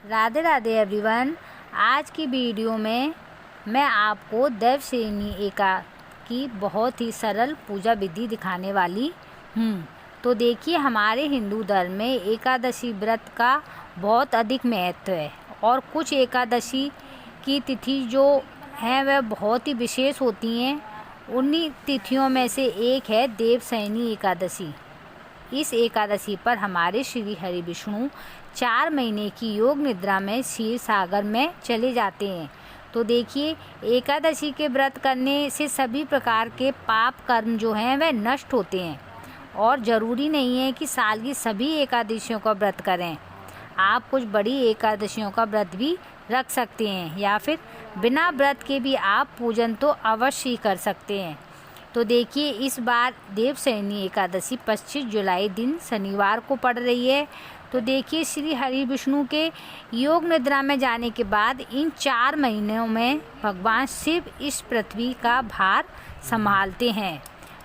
Radhe Radhe everyone. आज की video में मैं आपको देवशयनी एकादशी की बहुत ही सरल पूजा विधि दिखाने वाली हूँ। तो देखिए, हमारे हिंदू धर्म में एकादशी व्रत का बहुत अधिक महत्व है और कुछ एकादशी की तिथि जो हैं वह बहुत ही विशेष होती हैं। उन्हीं तिथियों में से एक है देवशयनी एकादशी। इस एकादशी पर हमारे श्री हरि विष्णु 4 महीने की योग निद्रा में क्षीर सागर में चले जाते हैं। तो देखिए, एकादशी के व्रत करने से सभी प्रकार के पाप कर्म जो हैं वह नष्ट होते हैं और ज़रूरी नहीं है कि साल की सभी एकादशियों का व्रत करें। आप कुछ बड़ी एकादशियों का व्रत भी रख सकते हैं या फिर बिना व्रत के भी आप पूजन तो अवश्य ही कर सकते हैं। तो देखिए, इस बार देवशयनी एकादशी 25 जुलाई दिन शनिवार को पड़ रही है। तो देखिए, श्री हरि विष्णु के योग निद्रा में जाने के बाद इन 4 महीनों में भगवान शिव इस पृथ्वी का भार संभालते हैं।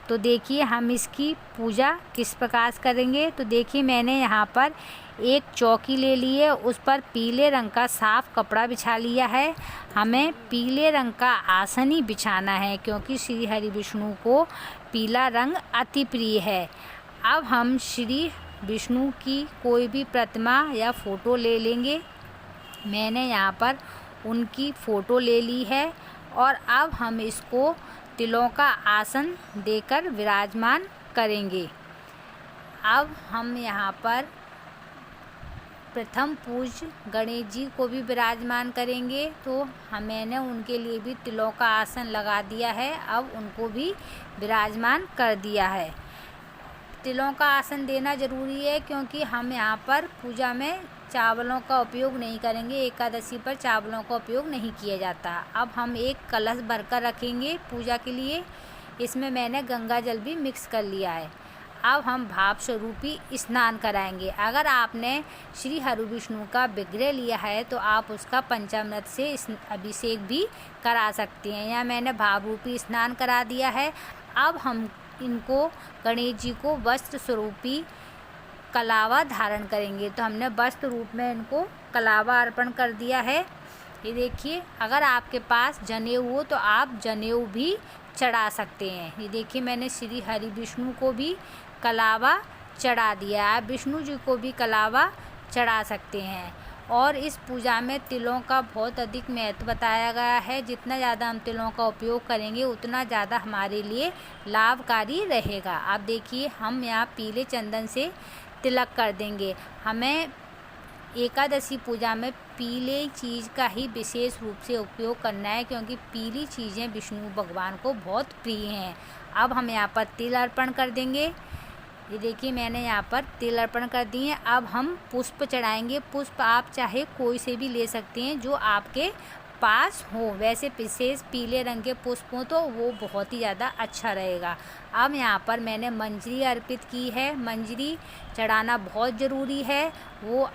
तो देखिए, हम इसकी पूजा किस प्रकार से करेंगे। तो देखिए, मैंने यहाँ पर एक चौकी ले ली है, उस पर पीले रंग का साफ कपड़ा बिछा लिया है। हमें पीले रंग का आसन ही बिछाना है क्योंकि श्री हरि विष्णु को पीला रंग अति प्रिय है। अब हम श्री विष्णु की कोई भी प्रतिमा या फ़ोटो ले लेंगे। मैंने यहाँ पर उनकी फ़ोटो ले ली है और अब हम इसको तिलों का आसन देकर विराजमान करेंगे। अब हम यहाँ पर प्रथम पूज्य गणेश जी को भी विराजमान करेंगे। तो मैंने उनके लिए भी तिलों का आसन लगा दिया है, अब उनको भी विराजमान कर दिया है। तिलों का आसन देना ज़रूरी है क्योंकि हम यहाँ पर पूजा में चावलों का उपयोग नहीं करेंगे। एकादशी पर चावलों का उपयोग नहीं किया जाता। अब हम एक कलश भरकर रखेंगे पूजा के लिए। इसमें मैंने गंगा जल भी मिक्स कर लिया है। अब हम भाप स्वरूपी स्नान कराएंगे। अगर आपने श्री हरि विष्णु का विग्रह लिया है तो आप उसका पंचामृत से अभिषेक भी करा सकते हैं। या मैंने भाप रूपी स्नान करा दिया है। अब हम इनको गणेश जी को वस्त्र स्वरूपी कलावा धारण करेंगे। तो हमने वस्त्र रूप में इनको कलावा अर्पण कर दिया है। ये देखिए, अगर आपके पास जनेऊ हो तो आप जनेऊ भी चढ़ा सकते हैं। ये देखिए, मैंने श्री हरि विष्णु को भी कलावा चढ़ा दिया है। आप विष्णु जी को भी कलावा चढ़ा सकते हैं। और इस पूजा में तिलों का बहुत अधिक महत्व बताया गया है। जितना ज़्यादा हम तिलों का उपयोग करेंगे उतना ज़्यादा हमारे लिए लाभकारी रहेगा। आप देखिए, हम यहाँ पीले चंदन से तिलक कर देंगे। हमें एकादशी पूजा में पीले चीज़ का ही विशेष रूप से उपयोग करना है क्योंकि पीली चीज़ें विष्णु भगवान को बहुत प्रिय हैं। अब हम यहाँ पर तिल अर्पण कर देंगे। ये देखिए, मैंने यहाँ पर तिल अर्पण कर दिए हैं। अब हम पुष्प चढ़ाएंगे। पुष्प आप चाहे कोई से भी ले सकते हैं जो आपके पास हो। वैसे विशेष पीले रंग के पुष्प हो तो वो बहुत ही ज़्यादा अच्छा रहेगा। अब यहाँ पर मैंने मंजरी अर्पित की है। मंजरी चढ़ाना बहुत ज़रूरी है। वो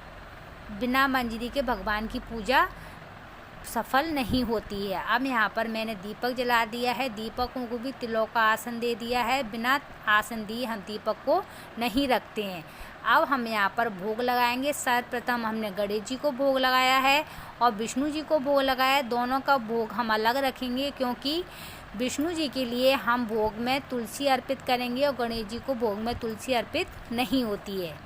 बिना मंजरी के भगवान की पूजा सफल नहीं होती है। अब यहाँ पर मैंने दीपक जला दिया है। दीपकों को भी तिलों का आसन दे दिया है। बिना आसन दिए हम दीपक को नहीं रखते हैं। अब हम यहाँ पर भोग लगाएंगे। सर्वप्रथम हमने गणेश जी को भोग लगाया है और विष्णु जी को भोग लगाया है। दोनों का भोग हम अलग रखेंगे क्योंकि विष्णु जी के लिए हम भोग में तुलसी अर्पित करेंगे और गणेश जी को भोग में तुलसी अर्पित नहीं होती है।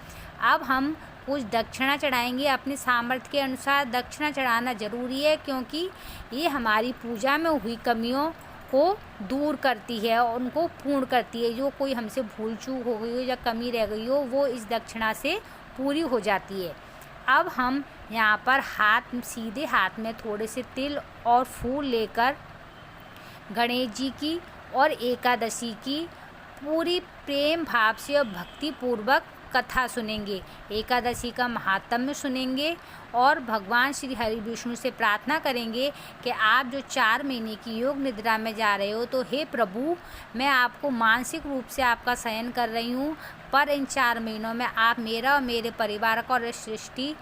अब हम कुछ दक्षिणा चढ़ाएंगे। अपने सामर्थ्य के अनुसार दक्षिणा चढ़ाना ज़रूरी है क्योंकि ये हमारी पूजा में हुई कमियों को दूर करती है और उनको पूर्ण करती है। जो कोई हमसे भूल चूक हो गई हो या कमी रह गई हो वो इस दक्षिणा से पूरी हो जाती है। अब हम यहाँ पर सीधे हाथ में थोड़े से तिल और फूल लेकर गणेश जी की और एकादशी की पूरी प्रेम भाव से और भक्ति पूर्वक कथा सुनेंगे। एकादशी का महात्म्य सुनेंगे और भगवान श्री हरि विष्णु से प्रार्थना करेंगे कि आप जो 4 महीने की योग निद्रा में जा रहे हो तो हे प्रभु, मैं आपको मानसिक रूप से आपका शयन कर रही हूँ, पर इन 4 महीनों में आप मेरा और मेरे परिवार का और सृष्टि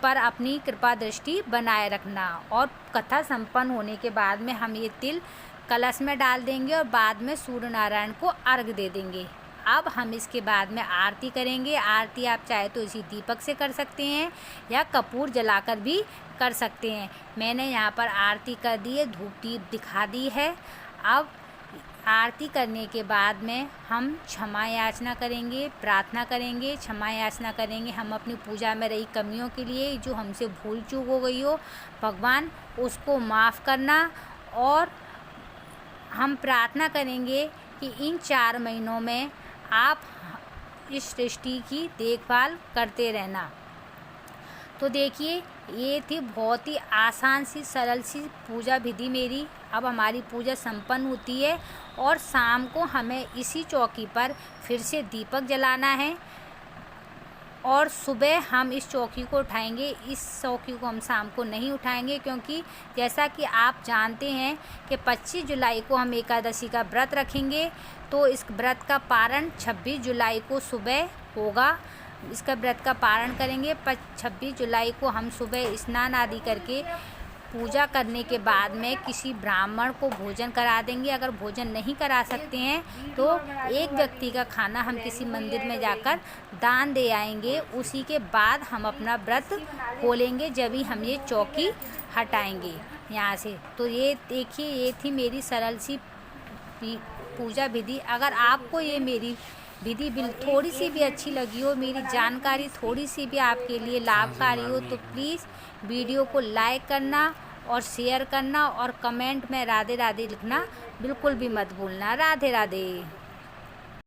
पर अपनी कृपा दृष्टि बनाए रखना। और कथा संपन्न होने के बाद में हम ये तिल कलश में डाल देंगे और बाद में सूर्य नारायण को अर्घ दे देंगे। अब हम इसके बाद में आरती करेंगे। आरती आप चाहे तो इसी दीपक से कर सकते हैं या कपूर जलाकर भी कर सकते हैं। मैंने यहाँ पर आरती कर दी है, धूप दीप दिखा दी है। अब आरती करने के बाद में हम क्षमा याचना करेंगे, प्रार्थना करेंगे, क्षमा याचना करेंगे हम अपनी पूजा में रही कमियों के लिए, जो हमसे भूल चूक हो गई हो भगवान उसको माफ़ करना। और हम प्रार्थना करेंगे कि इन 4 महीनों में आप इस सृष्टि की देखभाल करते रहना। तो देखिए, ये थी बहुत ही आसान सी सरल सी पूजा विधि मेरी। अब हमारी पूजा संपन्न होती है और शाम को हमें इसी चौकी पर फिर से दीपक जलाना है और सुबह हम इस चौकी को उठाएंगे। इस चौकी को हम शाम को नहीं उठाएंगे, क्योंकि जैसा कि आप जानते हैं कि 25 जुलाई को हम एकादशी का व्रत रखेंगे, तो इस व्रत का पारण 26 जुलाई को सुबह होगा। इसका व्रत का पारण करेंगे। 26 जुलाई को हम सुबह स्नान आदि करके पूजा करने के बाद में किसी ब्राह्मण को भोजन करा देंगे। अगर भोजन नहीं करा सकते हैं तो एक व्यक्ति का खाना हम किसी मंदिर में जाकर दान दे आएंगे। उसी के बाद हम अपना व्रत खोलेंगे, जब ही हम ये चौकी हटाएंगे यहाँ से। तो ये देखिए, ये थी मेरी सरल सी पूजा विधि। अगर आपको ये मेरी विधि थोड़ी सी भी अच्छी लगी हो, मेरी जानकारी थोड़ी सी भी आपके लिए लाभकारी हो, तो प्लीज़ वीडियो को लाइक करना और शेयर करना और कमेंट में राधे राधे लिखना बिल्कुल भी मत भूलना। राधे राधे।